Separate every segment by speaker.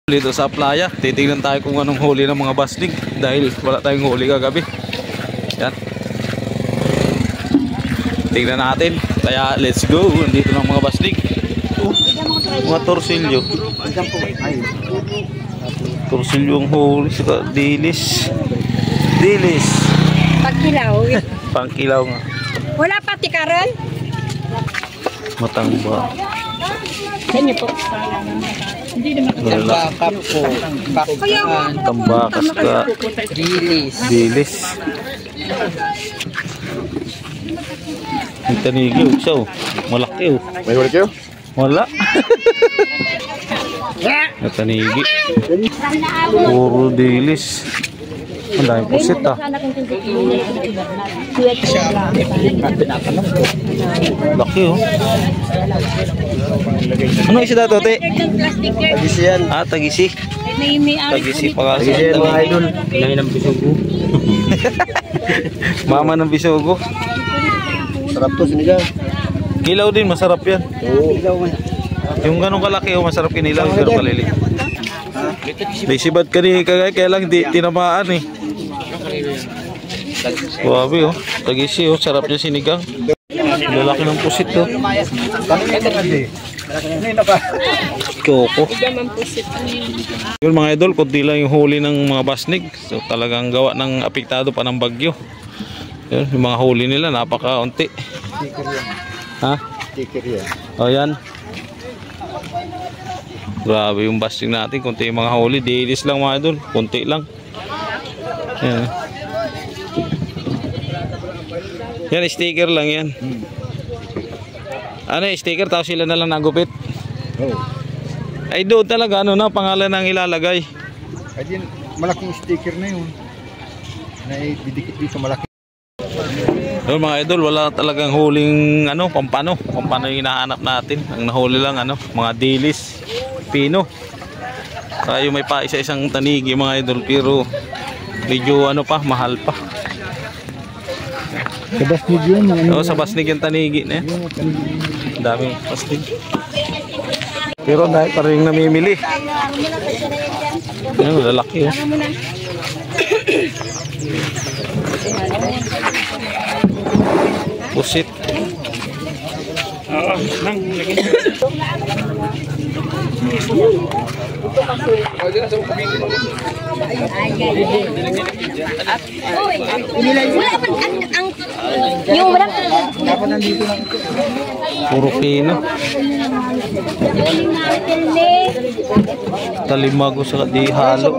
Speaker 1: Dito sa playa, titignan tayo kung anong huli ng mga basnig dahil wala tayong huli kagabi. Yan. Tignan natin. Kaya let's go. Nandito ng mga basnig. Mga torsilyo. Torsilyo ang huli. Saka dilis. Dilis.
Speaker 2: Pagkilaw.
Speaker 1: Pangkilaw nga.
Speaker 2: Wala pa tikaran?
Speaker 1: Matangba.
Speaker 2: Saan niyo po? Hindi naman.
Speaker 3: Tambakap po. Bakyan.
Speaker 1: Tambakas ka.
Speaker 3: Dilis.
Speaker 1: Dilis. Ang tanigi siya oh. Malaki oh.
Speaker 3: May wala kayo?
Speaker 1: Wala. Ang tanigi. Puro dilis. Ang daming pusit ah. Laki oh. Ano isda to, te?
Speaker 3: Tagisi yan.
Speaker 1: Ah, tagisi. Tagisi pa kasi.
Speaker 3: Tagisi yan mga idol. Pinangin ng bisugo.
Speaker 1: Mama ng bisogo.
Speaker 3: Sarap to sinigang.
Speaker 1: Kilaw din, masarap yan.
Speaker 3: Oo.
Speaker 1: Yung ganong kalaki oh, masarap kinilaw. Yung ganong kalili. Naisibat ka ni kagay, kaya lang di tinamaan eh. Wabi oh. Tagisi oh, sarap niya sinigang. Lalaki ng pusit oh. Kyoko. Yun mga idol, kunti lang yung huli ng mga basnig. So talagang gawa ng apektado pa ng bagyo. Yun, yung mga huli nila napaka-unti. Ha? O yan. Grabe yung basnig natin, kunti yung mga huli. Dilis lang mga idol, kunti lang. Yan. Yan, sticker lang yan. Ano yung sticker, tapos sila na lang nagupit. Ay doon talaga, ano na, pangalan ang ilalagay.
Speaker 3: Ay din, malaking sticker na yun. Na didikit dito malaki.
Speaker 1: Doon mga idol, wala talagang huling ano, pampano. Pampano yung hinahanap natin. Ang nahuli lang, ano, mga dilis, pino. Kaya may pa isa-isang tanigi mga idol, pero medyo ano pa, mahal pa.
Speaker 3: Sa basnig yun?
Speaker 1: Oo, sa basnig yung tanigi na yan. Daming basnig. Pero dahil pa rin namimili. Yan, lalaki oh. Pusit.
Speaker 2: Yung wala.
Speaker 1: Puro pino. Talimago sa di halo.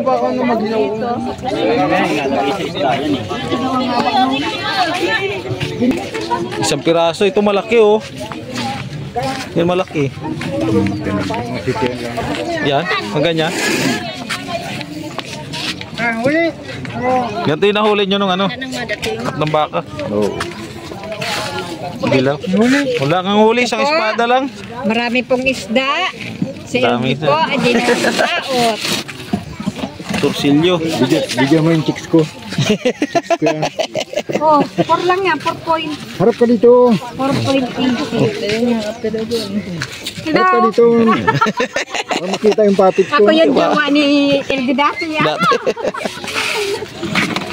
Speaker 1: Isang piraso, ito malaki oh. Yan malaki. Yan, ang ganyan.
Speaker 3: Huli!
Speaker 1: Yan ito yung nahuli nyo nung ano, ng baka.
Speaker 3: Oo.
Speaker 1: Bilang. Wala kang huli, isang espada lang.
Speaker 2: Marami pong isda. Sa
Speaker 1: Dami
Speaker 2: LG po, hindi na nasaot.
Speaker 1: Torsilyo.
Speaker 3: Bigyan mo yung chicks ko. Chicks ko yan.
Speaker 2: Oh, 4 lang yan, 4 point.
Speaker 3: Harap ka dito.
Speaker 2: 4.80.
Speaker 3: Harap ka dito. Para makita yung papit ko.
Speaker 2: Ako yung jowa ni LG dati yan.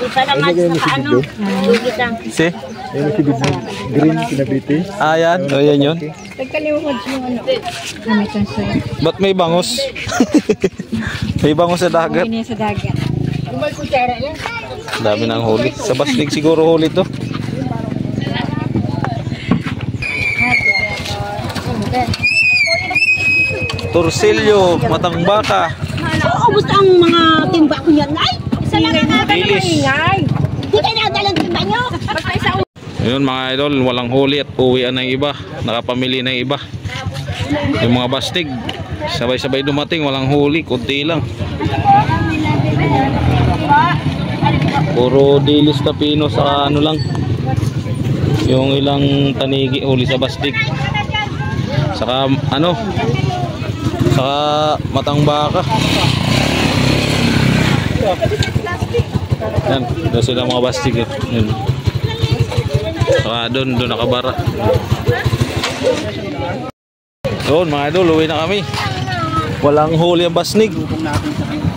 Speaker 2: Isa naman sa ano, lugitang.
Speaker 1: Si?
Speaker 3: Yan yung sibid na green, kinabiti.
Speaker 1: Ah, yan. O, yan yun.
Speaker 2: Nagkalimutan siya yung ano. Gamitan siya.
Speaker 1: Ba't may bangos? May bangos sa dagat.
Speaker 2: Hindi niya sa dagat.
Speaker 1: Dami ng huli. Sa baslig siguro huli to. Torsilyo, matang baka.
Speaker 2: Oo, basta ang mga timba ko yan. Ay, isa lang ang natin na maingay. Hindi kayo nakadalang timba nyo. Basta isa.
Speaker 1: Ayun mga idol, walang huli at uwian ng iba. Nakapamili ng iba. Yung mga bastig, sabay-sabay dumating, walang huli, kunti lang. Puro dilis na pino sa ano lang. Yung ilang tanigi huli sa bastig. Saka ano, saka matang baka. Yan, doon sila mga bastig eh. Yan. Saka doon nakabara. Doon mga idol, uwi na kami. Walang huli ang basnig.
Speaker 3: Tutong natin sa kanya.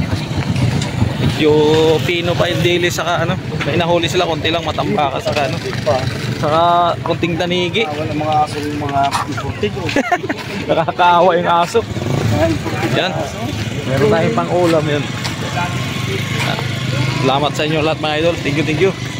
Speaker 1: Medyo pino pa yung daily saka ano. May nahuli sila, konti lang matambaka saka ano. Saka konting tanigi.
Speaker 3: Wala mga aso yung mga imported.
Speaker 1: Nakakaawa yung aso. Yan. Meron tayong pang ulam yan. Salamat sa inyo lahat mga idol. Thank you, thank you.